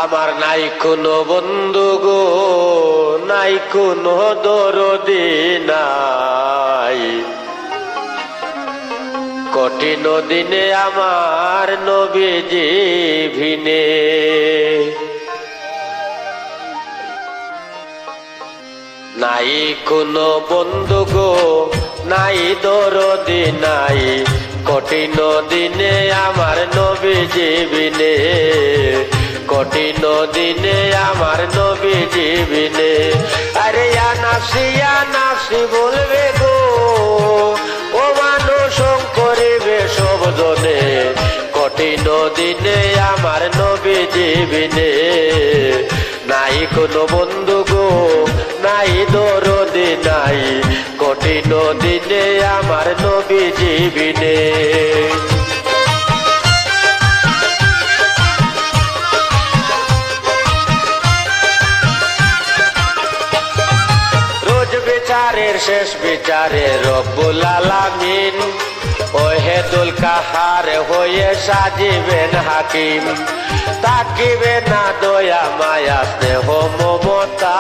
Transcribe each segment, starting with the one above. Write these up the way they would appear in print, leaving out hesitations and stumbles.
আমার নাই কোনো বন্ধু গো, নাই কোনো দরদি নাই, কঠিন দিনে আমার নবীজি ভিনে। নাই কোনো বন্ধু গো, নাই দরদি নাই, কঠিন দিনে আমার নবীজি ভিনে, কঠিন দিনে আমার নবীজি বিনে। আরে ইয়া নাফসি বলবে গো, ও মানুষ করিবে সব জনে, কঠিন দিনে আমার নবীজি বিনে। নাই কোনো বন্ধু গো, নাই দরদি নাই, কঠিন দিনে আমার নবীজি বিনে। বিচারের শেষ বিচারে রব্বুল আলামিন ওয়াহিদুল কাহার হয়ে সাজিবেন হাকিম। তাকিবে না দয়া মায়া স্নেহ মমতা,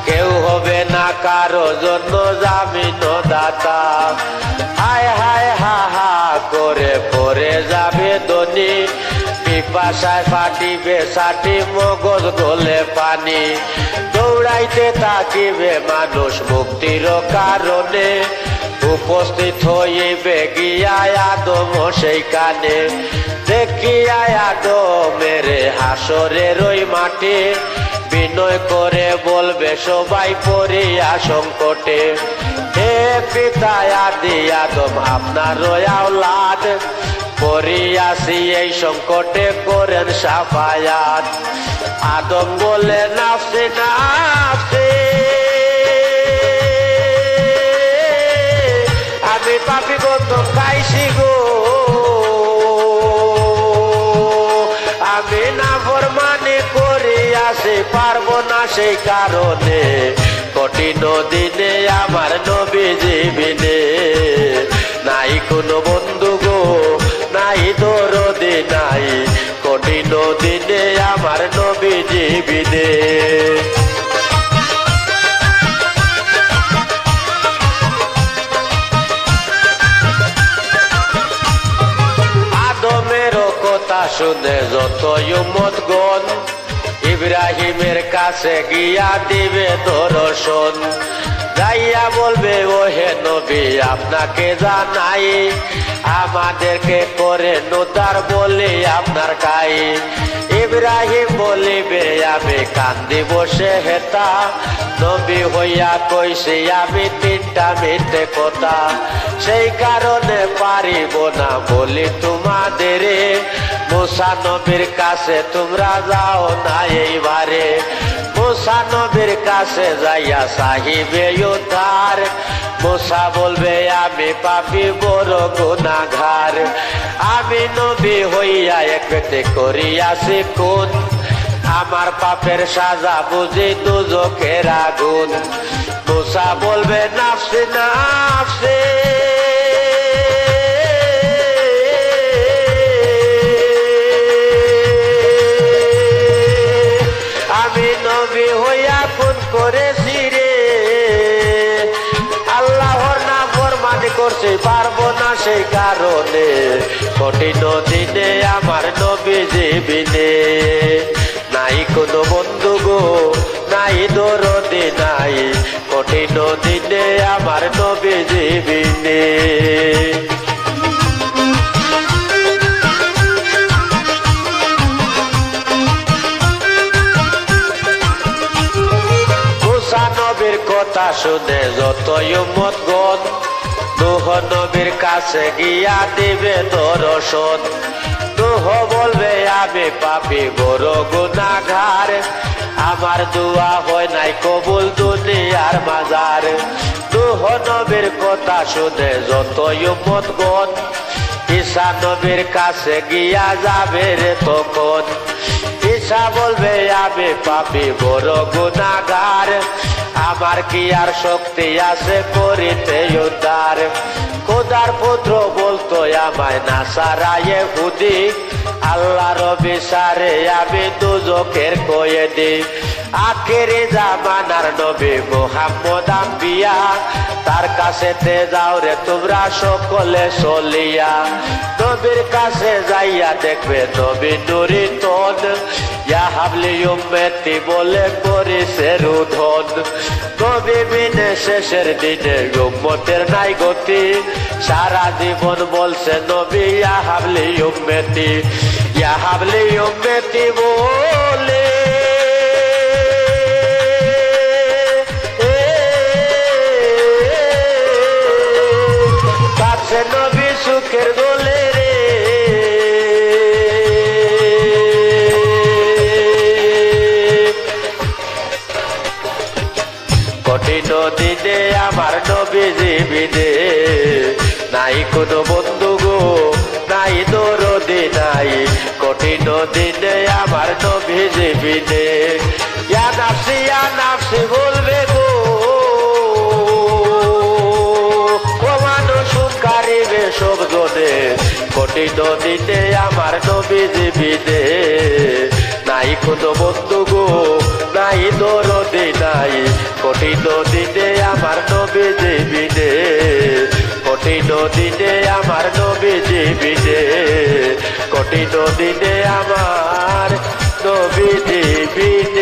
কেউ হবে না কারো জন্য জামিন দাতা। হায় হায় হা হা করে পড়ে যাবে দনি, পিপাসায় ফাটিবে সাটি মগজ গলে পানি। দৌড়াইতে থাকিবে মানুষ মুক্তির কারণে, উপস্থিত হইবে গিয়া আদম সেইখানে। দেখিয়া আদমের হাসরের ওই মাটি, বিনয় করে বলবে সবাই পড়িয়া সংকটে। হে পিতা আদি আদম আপনার আওলাদ, পড়িয়াছি এই সংকটে করেন সাফায়াত। আদম বলে নাফসি নাফসি, আমি পাপী গন্ধম খাইছি গো, আমি নাফরমানি করিয়াছি পারবো না সেই কারণে, কঠিন দিনে আমার নবীজি বিনে। নাই কোনো বন্ধু গো, নাই দরদি নাই, কঠিন দিনে আমার নবীজি বিনে। আদমের কথা শুনে যত উম্মতগণ, ইব্রাহিমের কাছে গিয়া দিবে দর্শন। যাইয়া বলবে ও হে নবী আপনাকে জানাই, আমাদেরকে করে নোতার বলে আপনার গাই। ইব্রাহিম বলিবে আমি কান্দি বসে হেতা, নবী হইয়া কইছি আমি তিনটা মিথ্যে কথা। সেই কারণে পারিব না বলি তোমাদের, মুসা নবীর কাছে তোমরা যাও না এইবারে। মুসা নবীর কাছে যাইয়া সাহিবে উদ্ধার, মুসা বলবে আমি পাপী বড় গুনাহগার। আমি নবী হইয়া এক ব্যক্তি করিয়াছি খুন, আমার পাপের সাজা বুঝি দুজকের আগুন। মুসা বলবে নাফসি নাফসি, আমি নবী হইয়া খুন করেছি রে, আল্লাহর নাফরমানি করছি পারবো না সেই কারণে, কঠিন দিনে আমার নবীজি বিনে। নাই কোনো বন্ধু গো, নাই দরদি নাই, কঠিন দিনে আমার নবীজি বিনে। মুসা নবীর কথা শুনে যত উম্মতগণ, নূহ নবীর কাছে গিয়া দিবে দর্শন। নূহ বলবে আমি পাপী বড় গুনাহগার, আমার দোয়া হয় নাই কবুল দুনিয়ার মাজার। নূহ নবীর কথা শুনে যতই উম্মতগণ ঈসা নবীর কাছে গিয়া যাবে রে তখন। ঈসা বলবে আমি পাপী বড় গুনাহগার, আমার কি আর শক্তি আছে করিতে উদ্ধার। খোদার পুত্র বলতো আমায় নাসারা ইহুদি, আল্লাহর বিচারে আমি দুজকের কয়েদি। আখেরি জামানার নবী মুহাম্মদ আম্বিয়া, তার কাছেতে যাও রে তোমরা সকলে চলিয়া। নবীর কাছে যাইয়া দেখবে নবী নুরি তন, ইয়া হাবলি উম্মতি বলে করিছে রুধন। নবী বিনে শেষের দিনে উম্মতের নাই গতি, সারা জীবন বলছে নবী ইয়া হাবলি উম্মতি, ইয়া হাবলি উম্মতি বলে। কাছে নবী সুখের দোলে রে, কঠিন দিনে আমার নবী জীবিনে, নাই কোনো বন্ধু গো নাই দরদি নাই, কঠিন দিনে আমার নবী জীবিনে। ইয়া নাফসি বলবে গো, ও মানুষ কারিবে সব জনে, কঠিন দিনে আমার নবী জীবিনে, নাই কোনো বন্ধু গো নাই দরদি নাই, কঠিন দিনে আমার নবী জীবিনে, কঠিন দিনে আমার নবী জীবিনে, কঠিন দিনে আমার নবী জীবিনে।